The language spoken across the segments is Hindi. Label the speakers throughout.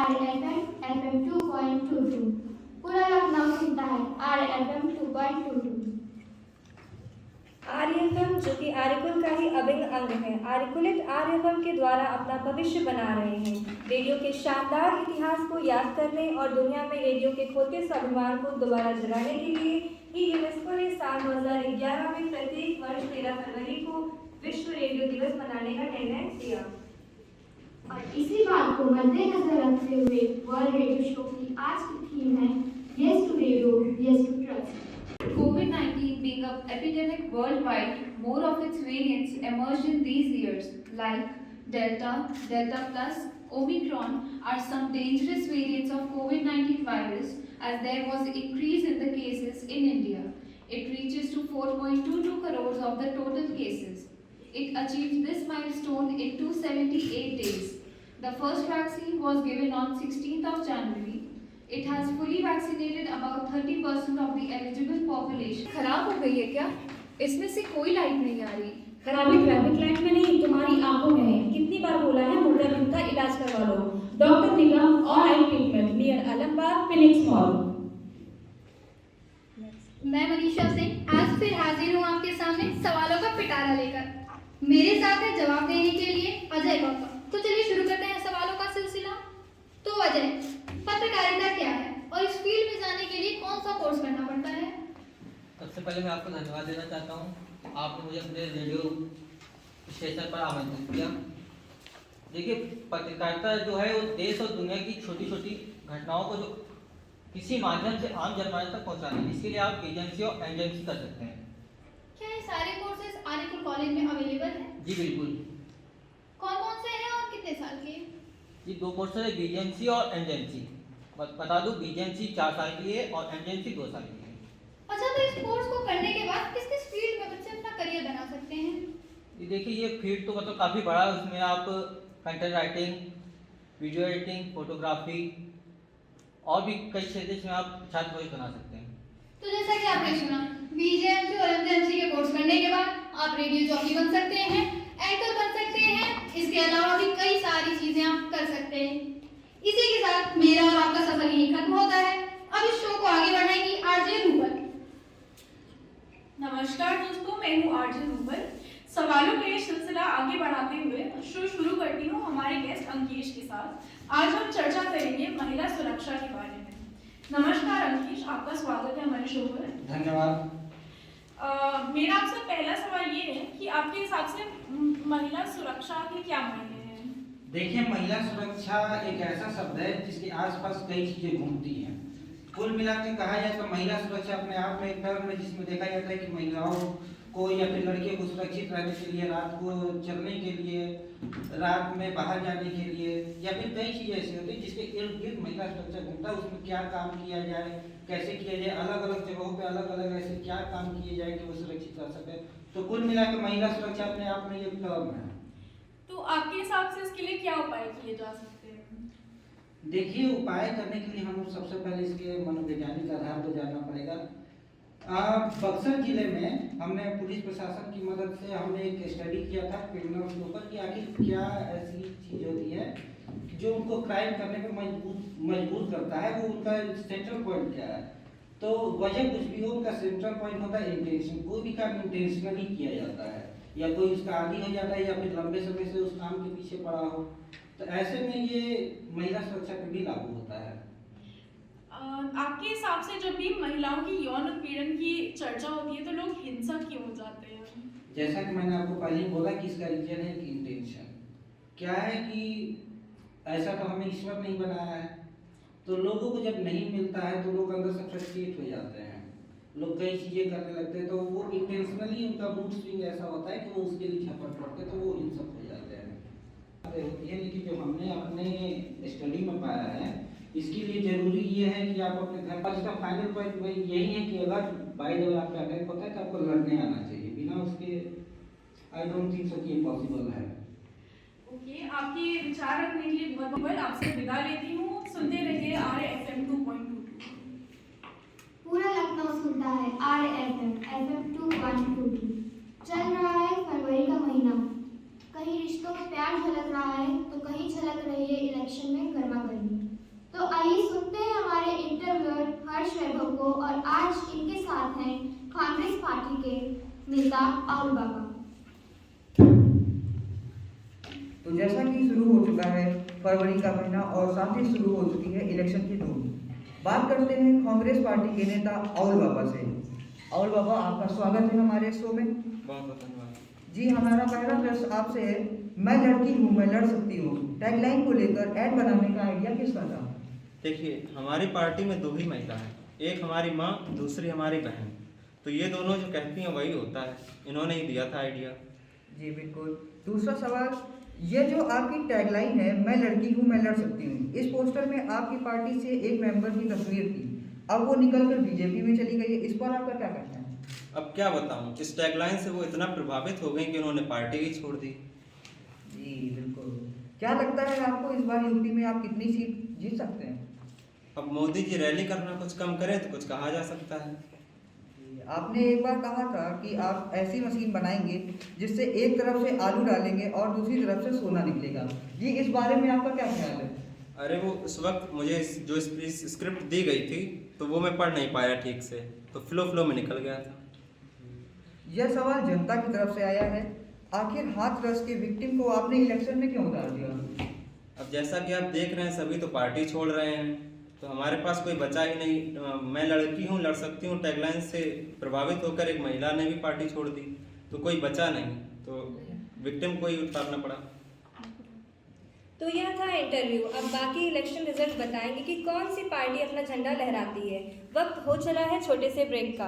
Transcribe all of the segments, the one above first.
Speaker 1: RFM 2.22। पूरा लखनऊ सुनता है RFM 2.22।
Speaker 2: आर्यफम जो कि आर्यकुल का ही अभिन्न अंग है, आर्यकुलित आर्यफम के द्वारा अपना भविष्य बना रहे हैं। रेडियो के शानदार इतिहास को याद करने और दुनिया में रेडियो के खोते स्वाभिमान को दोबारा जगाने के लिए ही यूनेस्को ने साल 2011 में प्रत्येक वर्ष 13 फरवरी को विश्व रेडियो दिवस मनाने का निर्णय किया।
Speaker 1: और इसी बात को मद्देनजर रखते हुए वर्ल्ड रेडियो शो की आज की थीम है yes to radio, yes to trust.
Speaker 3: COVID-19 being an epidemic worldwide, more of its variants emerged in these years, like Delta, Delta Plus, Omicron are some dangerous variants of COVID-19 virus, as there was an increase in the cases in India. It reaches to 4.22 crores of the total cases. It achieved this milestone in 278 days. The first vaccine was given on 16th of January. It has fully vaccinated about 30% of the eligible population.
Speaker 4: खराब हो गई है क्या? इसमें से कोई लाइट नहीं आ रही।
Speaker 2: खराबी ट्रैफिक लाइट में नहीं, तुम्हारी आंखों में है। कितनी बार बोला है मोटापन का इलाज करवा लो। डॉक्टर निगम और eye treatment near Alambagh Phoenix mall.
Speaker 5: मैं मनीषा सिंह आज फिर हाजिर हूँ आपके सामने सवालों का पिटारा लेकर। मेरे साथ है जवाब देने के लिए अजय गौतम। तो चलिए शुरू करते हैं सवालों का सिलसिला। तो अजय, पत्रकारिता क्या है और इस फील्ड में जाने के लिए कौन सा कोर्स करना पड़ता है?
Speaker 6: सबसे पहले मैं आपको धन्यवाद देना चाहता हूँ, आपने मुझे अपने रेडियो स्टेशन पर आमंत्रित किया। देखिए, पत्रकारिता जो है वो देश और दुनिया की छोटी छोटी घटनाओं को जो किसी माध्यम से आम जनमानस तक पहुँचाना है, इसके लिए आप एजेंसी और एजेंसी कर सकते हैं।
Speaker 5: क्या ये सारे कोर्सेज आर्यकुल कॉलेज में अवेलेबल हैं?
Speaker 6: जी बिल्कुल।
Speaker 5: कौन कौन से हैं और कितने साल के?
Speaker 6: जी, 2 कोर्स है, बीजेंसी और एजेंसी। बता दूं, बीजेंसी 4 साल की है और एजेंसी 2 साल की है।
Speaker 5: अच्छा, तो इस कोर्स को करने के बाद किस किस फील्ड में बच्चे अपना करियर बना सकते हैं?
Speaker 6: ये देखिए, ये फील्ड तो मतलब काफ़ी बड़ा है। उसमें आप content writing, video editing, photography और भी कई क्षेत्र जिसमें आप छात्र भविष्य बना सकते हैं।
Speaker 5: तो जैसा कि आपने सुना, बीजेएमसी और एमजेएमसी के कोर्स करने के बाद आप रेडियो जॉकी बन सकते हैं, एंकर बन सकते हैं। इसके अलावा भी कई सारी चीजें आप कर सकते हैं। इसी के साथ मेरा और आपका सफर यहीं खत्म होता है। अब इस शो को आगे बढ़ाएंगी आरजे रूबल।
Speaker 7: नमस्कार दोस्तों, मैं हूँ आरजे रूबल। सवालों का ये सिलसिला आगे बढ़ाते हुए शो शुरू करती हूँ हमारे गेस्ट अंकेश के साथ। आज हम चर्चा करेंगे महिला सुरक्षा के बारे में। नमस्कार अंकेश, आपका स्वागत है हमारे शो पर।
Speaker 8: धन्यवाद।
Speaker 7: मेरा आपसे पहला सवाल ये है कि आपके हिसाब से महिला सुरक्षा के क्या मायने हैं?
Speaker 8: देखिए, महिला सुरक्षा एक ऐसा शब्द है जिसके आसपास कई चीजें घूमती हैं। कुल मिला के कहा जाए तो महिला सुरक्षा अपने आप में एक टर्म है जिसमें देखा जाता है कि महिलाओं को या फिर लड़कियों को सुरक्षित रहने के लिए, रात को चलने के लिए, रात में बाहर जाने के लिए, या फिर कई चीजें ऐसी होती हैं जिसके इर्द गिर्द महिला सुरक्षा घूमता है। उसमें क्या काम किया जाए, कैसे किया जाए, अलग अलग जगहों पे अलग अलग ऐसे क्या काम किए जाए कि वो सुरक्षित रह सके। तो कुल मिलाकर महिला सुरक्षा अपने आप में ये टर्म है।
Speaker 7: तो आपके हिसाब से इसके लिए क्या उपाय किए जा सकते हैं?
Speaker 8: देखिए, उपाय करने के लिए हम सबसे पहले इसके मनोवैज्ञानिक आधार को जानना पड़ेगा। बक्सर जिले में हमने पुलिस प्रशासन की मदद से हमने एक स्टडी किया था क्रिमिनल्स के ऊपर कि आखिर क्या ऐसी चीज होती है जो उनको क्राइम करने पे मजबूर करता है, वो उनका सेंट्रल पॉइंट क्या है। तो वजह कुछ भी हो, उनका सेंट्रल पॉइंट होता है इंटेंशन। कोई भी काम इंटेंशनली किया जाता है, या कोई उसका आदी हो जाता है, या फिर लंबे समय से उस काम के पीछे पड़ा हो। तो ऐसे में ये महिला सुरक्षा पे भी लागू होता है।
Speaker 7: आपके हिसाब से जब भी महिलाओं की यौन उत्पीड़न की चर्चा होती है तो लोग हिंसक क्यों हो जाते हैं?
Speaker 8: जैसा कि मैंने आपको पहले ही बोला कि इसका रीजन है कि इंटेंशन क्या है कि ऐसा तो हमें ईश्वर नहीं बनाया है। तो लोगों को जब नहीं मिलता है तो लोग अंदर से फ्रस्ट्रेट हो जाते हैं, लोग कई चीजें करने लगते हैं। तो वो इंटेंशनली उनका मूड स्विंग ऐसा होता है कि वो उसके लिए झपट पड़ते हैं, तो वो हिंसक हो जाते हैं। होती है, लेकिन जो हमने अपने स्टडी में पाया है, इसके लिए जरूरी ये है कि आप अपने घर पर, इसका फाइनल पॉइंट वही यही है कि अगर बाय द वे आपका अटैक होता है तो आपको लड़ने आना चाहिए। बिना उसके आई डोंट थिंक सो कि ये पॉसिबल है।
Speaker 7: ओके, आपके विचार रखने के लिए बहुत बहुत आपसे विदा लेती हूँ। सुनते रहिए RFM 2.22।
Speaker 1: पूरा लखनऊ सुनता है RFM 2.22। चल रहा है फरवरी का महीना, कहीं रिश्तों में प्यार झलक रहा है तो कहीं झलक रही है इलेक्शन में गर्मा गर्मी। तो आइए सुनते हैं हमारे इंटरव्यूअर हर्ष वैभव को, और आज इनके साथ हैं कांग्रेस पार्टी के नेता और बाबा।
Speaker 9: तो जैसा कि शुरू हो चुका है फरवरी का महीना और साथ ही शुरू हो चुकी है इलेक्शन की धूम। बात करते हैं कांग्रेस पार्टी के नेता और बाबा से। और बाबा, आपका स्वागत है हमारे शो में।
Speaker 6: बहुत बहुत धन्यवाद
Speaker 9: जी, हमारा पहला प्रश्न आपसे है, मैं लड़की हूँ मैं लड़ सकती हूँ टैगलाइन को लेकर ऐड बनाने का आइडिया किसका था?
Speaker 10: देखिए, हमारी पार्टी में दो ही महिला हैं, एक हमारी माँ, दूसरी हमारी बहन। तो ये दोनों जो कहती हैं वही होता है, इन्होंने ही दिया था आइडिया।
Speaker 9: जी बिल्कुल। दूसरा सवाल, ये जो आपकी टैगलाइन है, मैं लड़की हूँ मैं लड़ सकती हूँ, इस पोस्टर में आपकी पार्टी से एक मेंबर की तस्वीर थी, अब वो निकलकर बीजेपी में चली गई है, इस पर आपका क्या कहना है?
Speaker 10: अब क्या बताऊँ, इस टैगलाइन से वो इतना प्रभावित हो गई कि उन्होंने पार्टी ही छोड़ दी।
Speaker 9: जी बिल्कुल। क्या लगता है आपको इस बार यूपी में आप कितनी सीट जीत सकते हैं?
Speaker 10: अब मोदी जी रैली करना कुछ कम करें तो कुछ कहा जा सकता है।
Speaker 9: आपने एक बार कहा था कि आप ऐसी मशीन बनाएंगे जिससे एक तरफ से आलू डालेंगे और दूसरी तरफ से सोना निकलेगा, जी इस बारे में आपका क्या ख्याल है?
Speaker 10: अरे वो उस वक्त मुझे जो स्क्रिप्ट दी गई थी तो वो मैं पढ़ नहीं पाया ठीक से, तो फ्लो में निकल गया था।
Speaker 9: यह सवाल जनता की तरफ से आया है, आखिर हाथरस के विक्टिम को आपने इलेक्शन में क्यों उतार दिया?
Speaker 10: अब जैसा कि आप देख रहे हैं सभी तो पार्टी छोड़ रहे हैं, तो हमारे पास कोई बचा ही नहीं। मैं लड़की हूँ लड़ सकती हूँ टैगलाइन से प्रभावित होकर एक महिला ने भी पार्टी छोड़ दी, तो कोई बचा नहीं, तो विक्टिम को ही उतारना पड़ा।
Speaker 2: तो यह था इंटरव्यू। अब बाकी इलेक्शन रिजल्ट बताएंगे कि कौन सी पार्टी अपना झंडा लहराती है। वक्त हो चला है छोटे से ब्रेक का।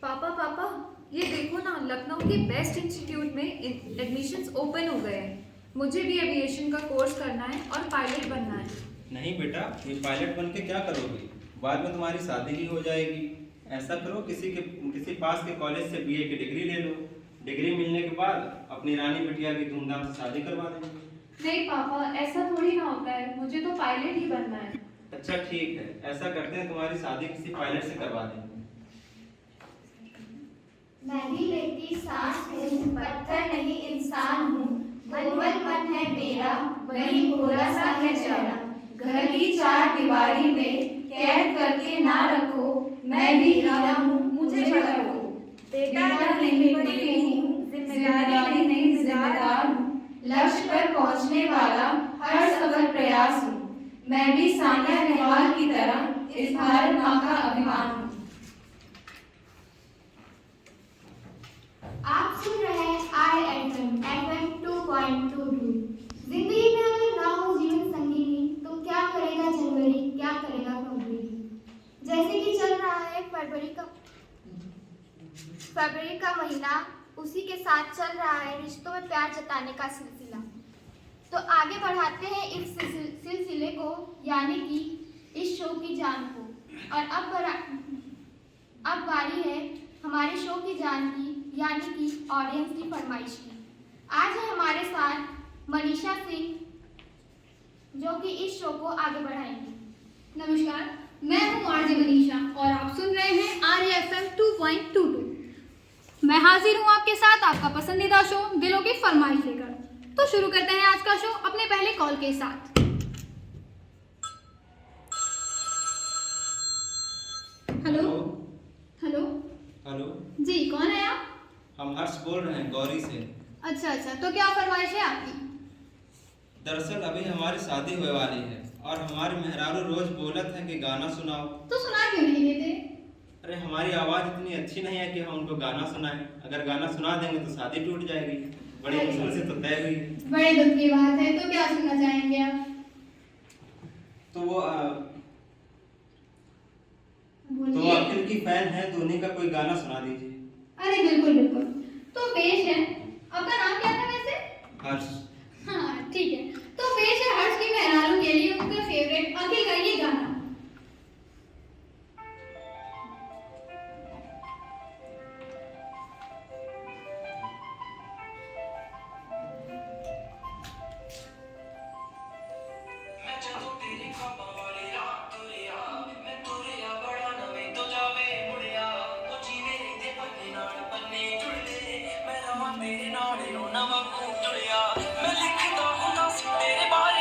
Speaker 4: पापा ये देखो ना, लखनऊ के बेस्ट इंस्टीट्यूट में एडमिशन्स ओपन हो गए हैं। मुझे भी एविएशन का कोर्स करना है और पायलट बनना है।
Speaker 10: नहीं बेटा, ये पायलट बन के क्या करोगे, बाद में तुम्हारी शादी ही हो जाएगी। ऐसा करो, किसी पास के कॉलेज से बीए की डिग्री ले लो, डिग्री मिलने के बाद अपनी रानी बिटिया की धूमधाम से शादी करवा देंगे।
Speaker 3: नहीं पापा, ऐसा थोड़ी ना होता है, मुझे तो पायलट ही बनना है।
Speaker 10: अच्छा ठीक है, ऐसा करते हैं, तुम्हारी शादी किसी पायलट से करवा देंगे।
Speaker 1: मैं भी लेती सांस हूँ, पत्थर नहीं इंसान हूँ, कोमल मन है मेरा, वही भोला सा है चेहरा। घर की चार दीवारी में कैद करके ना रखो, मैं भी हीरा हूँ, मुझे पकड़ लो। बेटा नहीं बेटी हूँ, जिम्मेदारी नहीं जिम्मेदार हूँ, लक्ष्य पर पहुँचने वाला हर सफल प्रयास हूँ। मैं भी सानिया नेहवाल की तरह इस भारत माँ का अभिमान हूँ। आप सुन रहे हैं IFM 2.22। जिंदगी में अगर ना हो जीवन संगीनी तो क्या करेगा जनवरी, क्या करेगा फरवरी। जैसे कि चल रहा है फरवरी का महीना, उसी के साथ चल रहा है रिश्तों में प्यार जताने का सिलसिला। तो आगे बढ़ाते हैं इस सिलसिले को, यानी कि इस शो की जान को। और अब बारी है हमारे शो की जान की, यानी कि ऑडियंस की फरमाइश की। आज है हमारे साथ मनीषा सिंह, जो कि इस शो को आगे बढ़ाएंगी।
Speaker 5: नमस्कार, मैं हूँ आरजे मनीषा और आप सुन रहे हैं RFM 2.22। मैं हाजिर हूँ आपके साथ आपका पसंदीदा शो दिलों की फरमाइश लेकर। तो शुरू करते हैं आज का शो अपने पहले कॉल के साथ। हेलो हेलो
Speaker 10: हेलो
Speaker 5: जी, कौन है आप?
Speaker 10: हम हर्ष बोल रहे हैं गौरी से।
Speaker 5: अच्छा, तो क्या फरमाइश है आपकी?
Speaker 10: दरअसल अभी हमारी शादी होने वाली है और हमारे मेहरारू रोज बोलत हैं कि गाना सुनाओ।
Speaker 5: तो सुना क्यों नहीं देते?
Speaker 10: अरे हमारी आवाज इतनी अच्छी नहीं है कि हम उनको गाना सुनाएं। अगर गाना सुना देंगे तो शादी टूट जाएगी। बड़ी मुश्किल से तो तय हुई।
Speaker 5: बड़े दुख की बात है, तो क्या सुनना चाहेंगे आप?
Speaker 10: तो अखिल की फैन है तो उन्हीं का कोई गाना सुना दीजिए।
Speaker 5: अरे बिल्कुल। तो पेश है, आपका नाम क्या था वैसे?
Speaker 10: हर्ष।
Speaker 5: हाँ ठीक है, तो पेश है हर्ष की मेहरारू के लिए उनका फेवरेट अखिल का ये गाना।
Speaker 11: मैं लिखता हूं ना तेरे बारे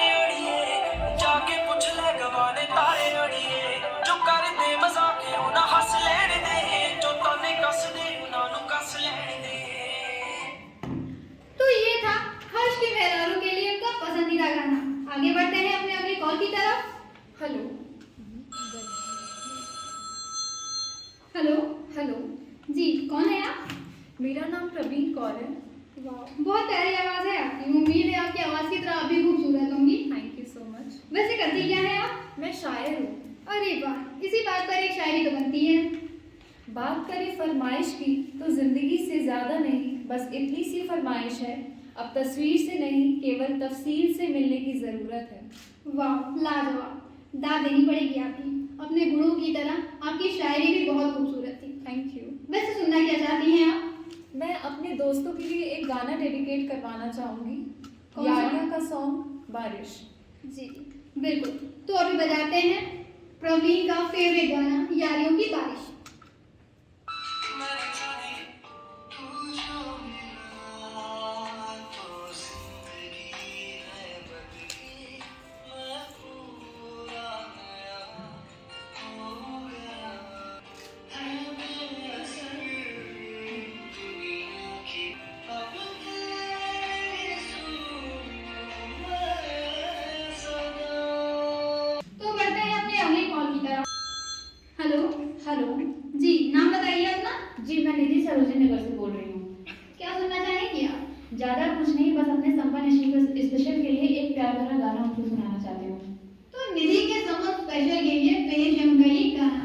Speaker 5: बहुत प्यारी आवाज़ है आपकी। उम्मीद है आपकी आवाज़ की तरह आप भी खूबसूरत होंगी।
Speaker 2: Thank you so much.
Speaker 5: वैसे करती क्या है आप?
Speaker 2: मैं शायर हूँ।
Speaker 5: अरे वाह, इसी बात पर एक शायरी तो बनती है।
Speaker 2: बात करें फरमाइश की तो ज़िंदगी से ज़्यादा नहीं, बस इतनी सी फरमाइश है, अब तस्वीर से नहीं केवल तफसील से मिलने की ज़रूरत है।
Speaker 5: वाह, लाजवाब। दाद देनी पड़ेगी आपकी। अपने गुरु की तरह आपकी शायरी भी बहुत खूबसूरत थी।
Speaker 2: Thank you.
Speaker 5: वैसे सुनना क्या चाहती हैं आप?
Speaker 2: मैं अपने दोस्तों के लिए एक गाना डेडिकेट करवाना चाहूँगी।
Speaker 5: कौन सा?
Speaker 2: यारिया का सॉन्ग बारिश।
Speaker 5: जी बिल्कुल। तो अभी बजाते हैं प्रवीण का फेवरेट गाना यारियों की बारिश। तो बढ़ते हैं अपने अगले कॉल की तरफ। हेलो।
Speaker 2: हेलो
Speaker 5: जी, नाम बताइए अपना।
Speaker 2: जी, मैं निधि सरोजिनी नगर से बोल रही हूँ।
Speaker 5: क्या सुनना चाहेंगी आप?
Speaker 2: ज़्यादा कुछ नहीं, बस अपने संपन्न स्पेशल के लिए एक प्यार भरा गाना उनको सुनाना चाहती हूँ।
Speaker 5: तो निधि के समझ स्पेशल के लिए पेश है उनका ये गाना।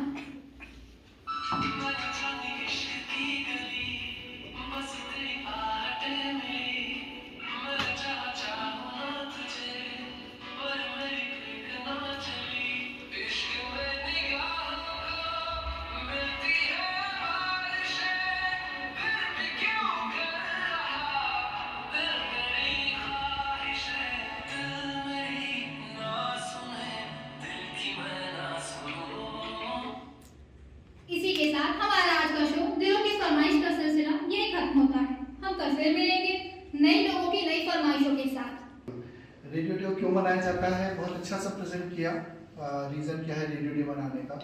Speaker 5: इसी के साथ हमारा आज का शो दिलों की फरमाइश का सिलसिला यही खत्म होता है। हम कल फिर मिलेंगे नए लोगों की नई फरमाइशों के साथ।
Speaker 11: रेडियो डे क्यों मनाया जाता है, बहुत अच्छा सा प्रेजेंट किया। रीज़न क्या है रेडियो डे मनाने का,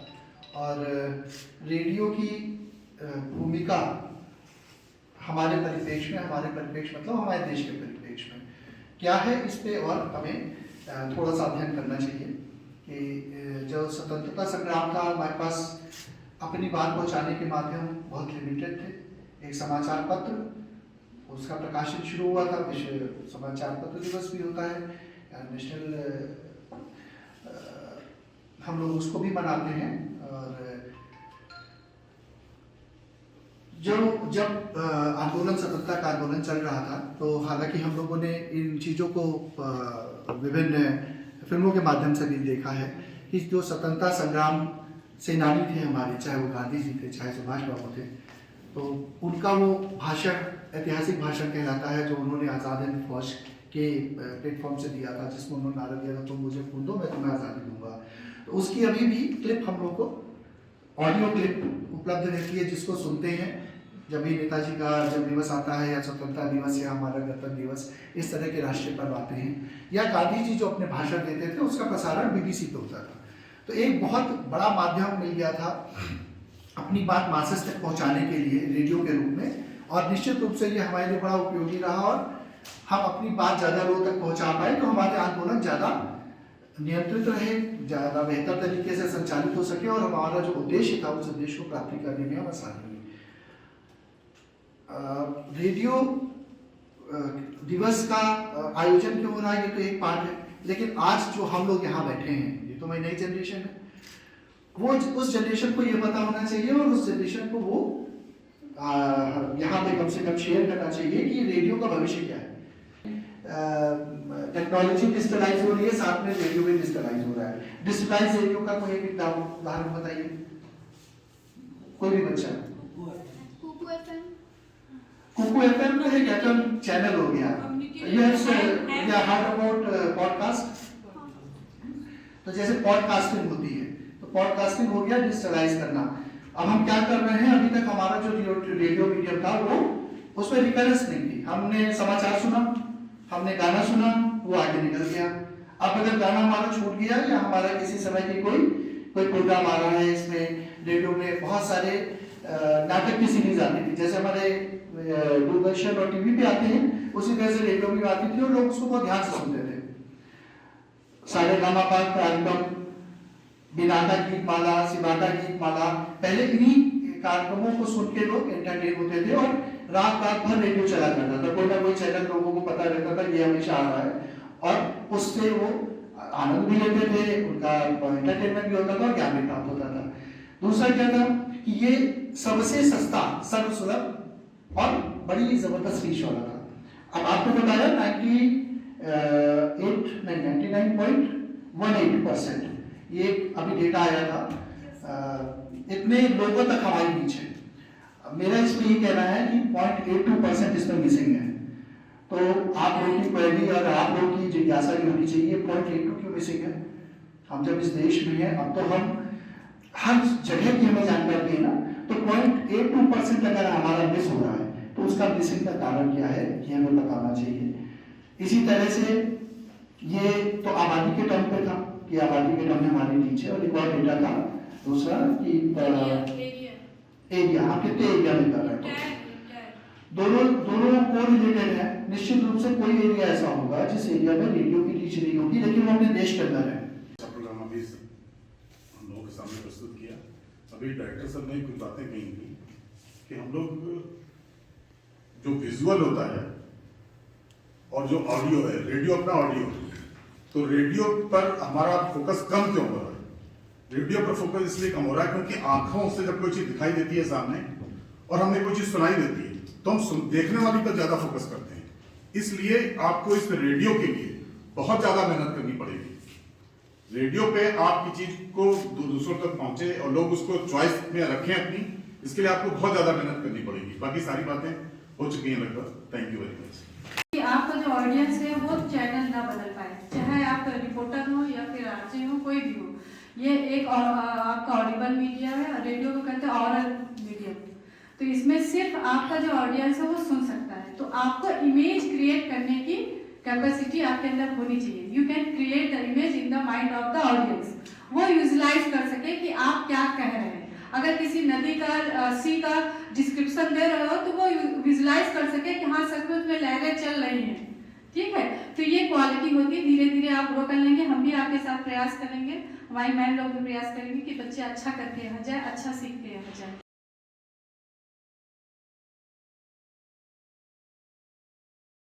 Speaker 11: और रेडियो की भूमिका हमारे परिप्रेक्ष्य में, हमारे परिप्रेक्ष्य मतलब हमारे देश के परिप्रेक्ष्य में क्या है, इस पे और हमें थोड़ा सा अध्ययन करना चाहिए कि जो स्वतंत्रता संग्राम था हमारे पास अपनी बात पहुंचाने के माध्यम बहुत लिमिटेड थे। एक समाचार पत्र, उसका प्रकाशन शुरू हुआ था, विश्व समाचार पत्र दिवस भी होता है, नेशनल, हम लोग उसको भी मनाते हैं। और जब आंदोलन, स्वतंत्रता का आंदोलन चल रहा था, तो हालांकि हम लोगों ने इन चीज़ों को विभिन्न फिल्मों के माध्यम से भी देखा है कि जो स्वतंत्रता संग्राम सेनानी थे हमारे, चाहे वो गांधी जी थे, चाहे सुभाष बाबू थे, तो उनका वो भाषण ऐतिहासिक भाषण कहलाता है जो उन्होंने आज़ाद हिंद फौज के प्लेटफॉर्म से दिया था, जिसमें उन्होंने नारा दिया था, तुम मुझे खून दो मैं तुम्हें आज़ादी दूंगा। तो उसकी अभी भी क्लिप हम लोग को, ऑडियो क्लिप उपलब्ध रहती है, जिसको सुनते हैं जब भी नेताजी का जब दिवस आता है, या स्वतंत्रता दिवस, या हमारा गणतंत्र दिवस, इस तरह के राष्ट्रीय पर्व आते हैं, या गांधी जी जो अपने भाषण देते थे उसका प्रसारण BBC पे होता था। तो एक बहुत बड़ा माध्यम मिल गया था अपनी बात मासेस तक पहुंचाने के लिए रेडियो के रूप में, और निश्चित रूप से ये हमारे लिए बड़ा उपयोगी रहा, और हम अपनी बात ज़्यादा लोगों तक पहुंचा पाए, तो हमारे आंदोलन ज़्यादा नियंत्रित रहे, ज़्यादा बेहतर तरीके से संचालित हो सके, और हमारा जो उद्देश्य था उस उद्देश्य को प्राप्ति करने में हम आसानी हुई। रेडियो दिवस का आयोजन क्यों हो रहा है, ये तो एक पार्ट है, लेकिन आज जो हम लोग यहाँ बैठे हैं, ये तो नई जनरेशन है, वो उस जनरेशन को ये पता होना चाहिए, और उस जनरेशन को वो यहाँ पे कम से कम शेयर करना चाहिए कि रेडियो का भविष्य क्या है। टेक्नोलॉजी डिजिटलाइज हो रही है, साथ में रेडियो भी डिजिटलाइज हो रहा है। डिजिटलाइज रेडियो का कोई एक उदाहरण बताइए, कोई भी बच्चा। कुकू FM तो एक FM चैनल हो गया। या हाउ अबाउट पॉडकास्ट, तो जैसे पॉडकास्टिंग होती है, तो पॉडकास्टिंग हो गया डिजिटलाइज करना। अब हम क्या कर रहे हैं, अभी तक हमारा जो रेडियो मीडियम था वो उसमें रिकरेंस नहीं थी। हमने समाचार सुना, हमने गाना सुना, वो आगे निकल गया। अब अगर गाना हमारा छूट गया, या हमारा किसी समय की कोई प्रोग्राम आ रहा है, इसमें रेडियो में बहुत सारे नाटक की सीरीज आती थी, जैसे हमारे दूरदर्शन और टीवी पे आते हैं, उसी तरह से रेडियो में आती थी, और लोग उसको बहुत ध्यान से सुनते थे। सारे गामा पाठ कार्यक्रम, बिनाका गीत माला, सिबाटा गीत माला, पहले इन्हीं कार्यक्रमों को सुन के लोग एंटरटेन होते थे, और रात भर रेडियो चला करता था, कोई ना कोई चैनल लोगों को पता रहता था ये हमेशा आ रहा है, और उससे वो आनंद भी लेते थे, उनका एंटरटेनमेंट भी होता था और ज्ञान भी प्राप्त होता था। दूसरा क्या था कि ये सबसे सस्ता, सर्वसुलभ और बड़ी जबरदस्त रीच वाला था। अब आपको बताया 99.18% ये अभी डेटा आया था, इतने लोगों तक हमारी रीच है। मेरा इसमें ये कहना है कि 0.82% इसमें मिसिंग है। तो आप लोगों की क्वेरी और आप लोगों की जिज्ञासा भी होनी चाहिए 0.82 क्यों मिसिंग है। हम जब इस देश में हैं, अब तो हम हर जगह की हमें जानकारी है ना, तो 0.82% अगर हमारा मिस हो रहा है तो उसका मिसिंग का कारण क्या है ये हमें बताना चाहिए। इसी तरह से ये तो आबादी के टर्म पे था कि आबादी के टर्म में हमारी रीच है, और एक और डेटा था दूसरा कि एरिया, हम कितने एरिया में कर रहे हैं। दोनों को रिलेटेड है। निश्चित रूप से कोई एरिया ऐसा होगा जिस एरिया में रेडियो की रीच नहीं होगी, लेकिन वो अपने देश के अंदर है।
Speaker 12: प्रोग्राम अभी हम लोगों के सामने प्रस्तुत किया। अभी डायरेक्टर साहब ने कुछ बातें कही थी कि हम लोग जो विजुअल होता है और जो ऑडियो है, रेडियो अपना ऑडियो, तो रेडियो पर हमारा फोकस कम क्यों हो रहा है? रेडियो पर फोकस इसलिए कम हो रहा है क्योंकि आंखों से जब कोई चीज दिखाई देती है सामने और हमें कोई चीज सुनाई देती है तो हम देखने वाली पर ज्यादा फोकस करते हैं। इसलिए आपको इस रेडियो के लिए बहुत ज्यादा मेहनत करनी पड़ेगी। रेडियो पे आपकी चीज को दूसरों तक पहुंचे और लोग उसको चॉइस में रखें अपनी, इसके लिए आपको बहुत ज्यादा मेहनत करनी पड़ेगी। बाकी सारी बातें हो चुकी हैं लगभग। Thank you very much.
Speaker 13: आपका जो ऑडियंस है वो चैनल ना बदल पाए, चाहे आप रिपोर्टर हो या फिर आरजे हो, कोई भी हो। ये एक आपका ऑडिबल मीडिया है, रेडियो को कहते हैं ऑरल मीडियम। तो इसमें सिर्फ आपका जो ऑडियंस है वो सुन सकता है। तो आपको इमेज क्रिएट करने की कैपेसिटी आपके अंदर होनी चाहिए। You can create the image in the mind of the audience. वो यूटिलाइज कर सके कि आप क्या कह रहे हैं। अगर किसी नदी का सी का डिस्क्रिप्शन दे रहे हो तो वो विजुलाइज कर सके कि हाँ सचमुच में लहरें चल रही हैं। ठीक है, तो ये क्वालिटी होती है। धीरे धीरे आप ग्रो कर लेंगे, हम भी आपके साथ प्रयास करेंगे, हमारी मैन लोग भी प्रयास करेंगे कि बच्चे अच्छा करके यहाँ जाए, अच्छा सीख के यहाँ जाए।